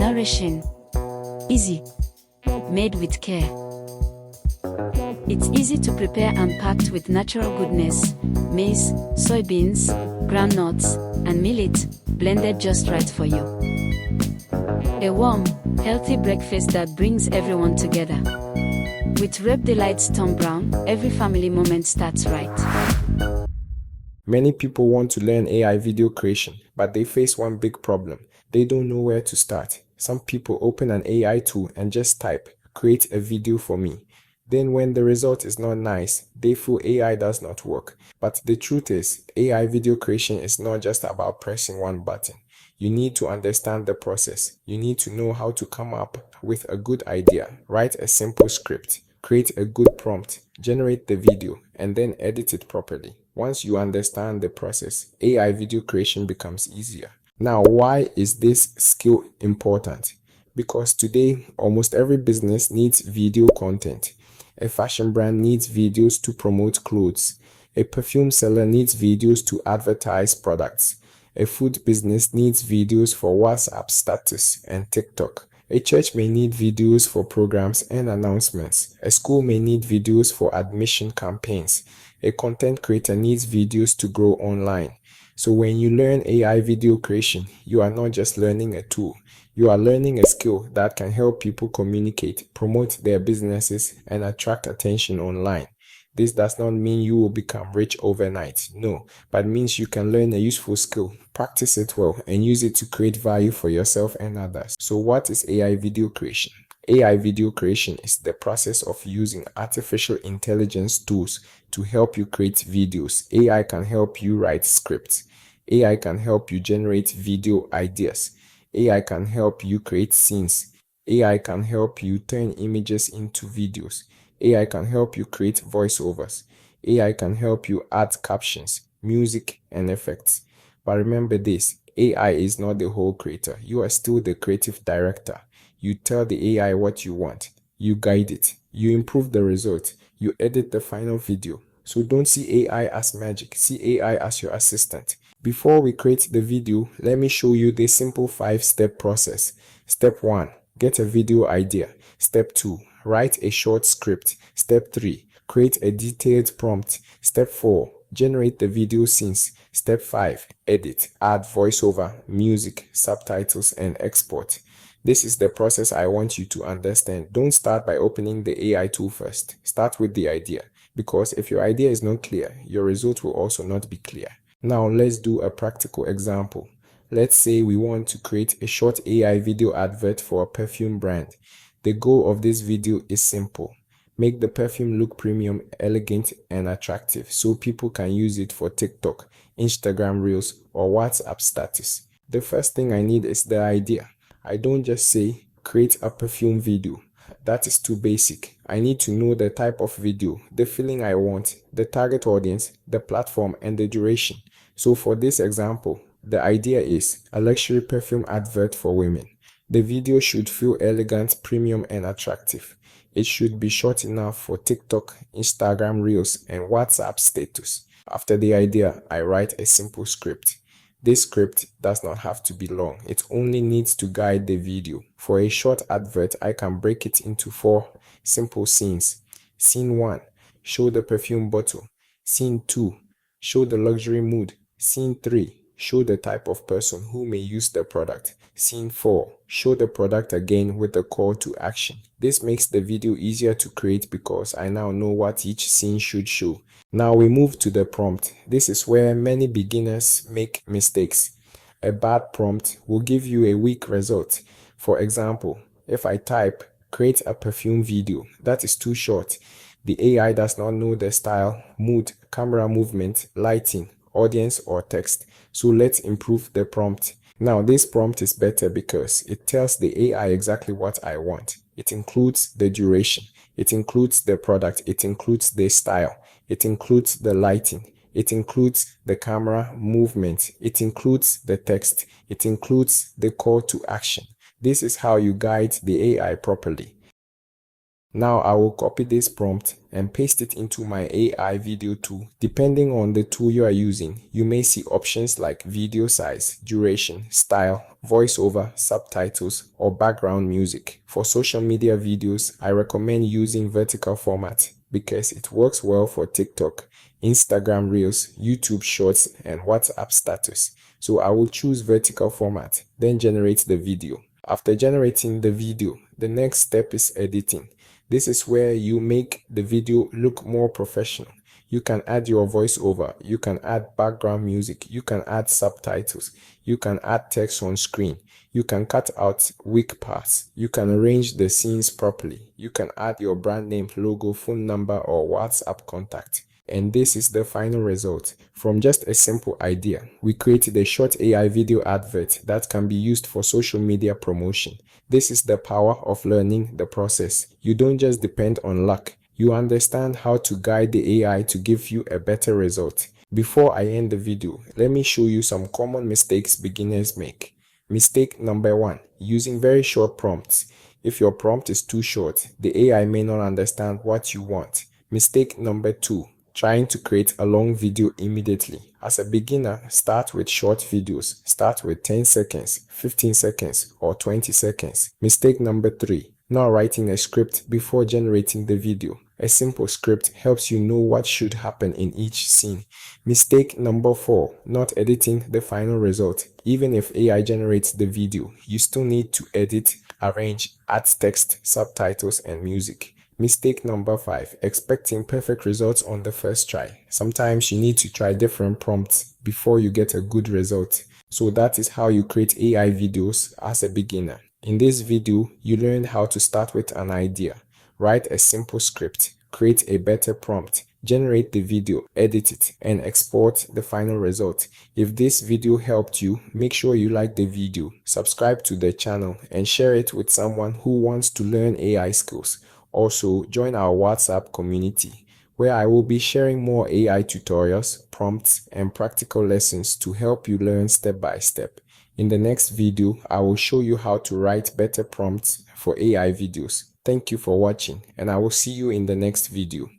Nourishing. Easy. Made with care. It's easy to prepare and packed with natural goodness, maize, soybeans, groundnuts, and millet, blended just right for you. A warm, healthy breakfast that brings everyone together. With Rep Delight's Tom Brown, every family moment starts right. Many people want to learn AI video creation, but they face one big problem. They don't know where to start. Some people open an AI tool and just type, "Create a video for me." Then when the result is not nice, they feel AI does not work. But the truth is, AI video creation is not just about pressing one button. You need to understand the process. You need to know how to come up with a good idea, write a simple script, create a good prompt, generate the video, and then edit it properly. Once you understand the process, AI video creation becomes easier. Now, why is this skill important? Because today, almost every business needs video content. A fashion brand needs videos to promote clothes. A perfume seller needs videos to advertise products. A food business needs videos for WhatsApp status and TikTok. A church may need videos for programs and announcements. A school may need videos for admission campaigns. A content creator needs videos to grow online. So when you learn AI video creation, you are not just learning a tool. You are learning a skill that can help people communicate, promote their businesses, and attract attention online. This does not mean you will become rich overnight, no, but means you can learn a useful skill, practice it well, and use it to create value for yourself and others. So what is AI video creation? AI video creation is the process of using artificial intelligence tools to help you create videos. AI can help you write scripts. AI can help you generate video ideas. AI can help you create scenes. AI can help you turn images into videos. AI can help you create voiceovers. AI can help you add captions, music, and effects. But remember this, AI is not the whole creator. You are still the creative director. You tell the AI what you want. You guide it. You improve the result. You edit the final video. So don't see AI as magic. See AI as your assistant. Before we create the video, let me show you the simple 5-step process. Step 1. Get a video idea. Step 2. Write a short script. Step 3. Create a detailed prompt. Step 4. Generate the video scenes. Step 5. Edit. Add voiceover, music, subtitles, and export. This is the process I want you to understand. Don't start by opening the AI tool first. Start with the idea, because if your idea is not clear, your result will also not be clear. Now let's do a practical example. Let's say we want to create a short AI video advert for a perfume brand. The goal of this video is simple. Make the perfume look premium, elegant, and attractive so people can use it for TikTok, Instagram Reels, or WhatsApp status. The first thing I need is the idea. I don't just say, create a perfume video. That is too basic. I need to know the type of video, the feeling I want, the target audience, the platform, and the duration. So for this example, the idea is a luxury perfume advert for women. The video should feel elegant, premium, and attractive. It should be short enough for TikTok, Instagram Reels, and WhatsApp status. After the idea, I write a simple script. This script does not have to be long. It only needs to guide the video. For a short advert, I can break it into 4 simple scenes. Scene 1, show the perfume bottle. Scene 2, show the luxury mood. Scene 3, show the type of person who may use the product. Scene 4, show the product again with a call to action. This makes the video easier to create because I now know what each scene should show. Now we move to the prompt. This is where many beginners make mistakes. A bad prompt will give you a weak result. For example, if I type, create a perfume video, that is too short. The AI does not know the style, mood, camera movement, lighting, audience, or text. So let's improve the prompt. Now this prompt is better because it tells the AI exactly what I want. It includes the duration. It includes the product. It includes the style. It includes the lighting. It includes the camera movement. It includes the text. It includes the call to action. This is how you guide the AI properly. Now I will copy this prompt and paste it into my AI video tool. Depending on the tool you are using, you may see options like video size, duration, style, voiceover, subtitles, or background music. For social media videos, I recommend using vertical format because it works well for TikTok, Instagram Reels, YouTube Shorts, and WhatsApp status. So I will choose vertical format, then generate the video. After generating the video, the next step is editing. This is where you make the video look more professional. You can add your voiceover, you can add background music, you can add subtitles, you can add text on screen, you can cut out weak parts, you can arrange the scenes properly, you can add your brand name, logo, phone number, or WhatsApp contact. And this is the final result. From just a simple idea, we created a short AI video advert that can be used for social media promotion. This is the power of learning the process. You don't just depend on luck. You understand how to guide the AI to give you a better result. Before I end the video, let me show you some common mistakes beginners make. Mistake number 1, using very short prompts. If your prompt is too short, the AI may not understand what you want. Mistake number 2, trying to create a long video immediately. As a beginner, start with short videos. Start with 10 seconds, 15 seconds, or 20 seconds. Mistake number 3, not writing a script before generating the video. A simple script helps you know what should happen in each scene. Mistake number 4, not editing the final result. Even if AI generates the video, you still need to edit, arrange, add text, subtitles, and music. Mistake number 5, expecting perfect results on the first try. Sometimes you need to try different prompts before you get a good result. So that is how you create AI videos as a beginner. In this video, you learned how to start with an idea, write a simple script, create a better prompt, generate the video, edit it, and export the final result. If this video helped you, make sure you like the video, subscribe to the channel, and share it with someone who wants to learn AI skills. Also, join our WhatsApp community, where I will be sharing more AI tutorials, prompts, and practical lessons to help you learn step by step. In the next video, I will show you how to write better prompts for AI videos. Thank you for watching, and I will see you in the next video.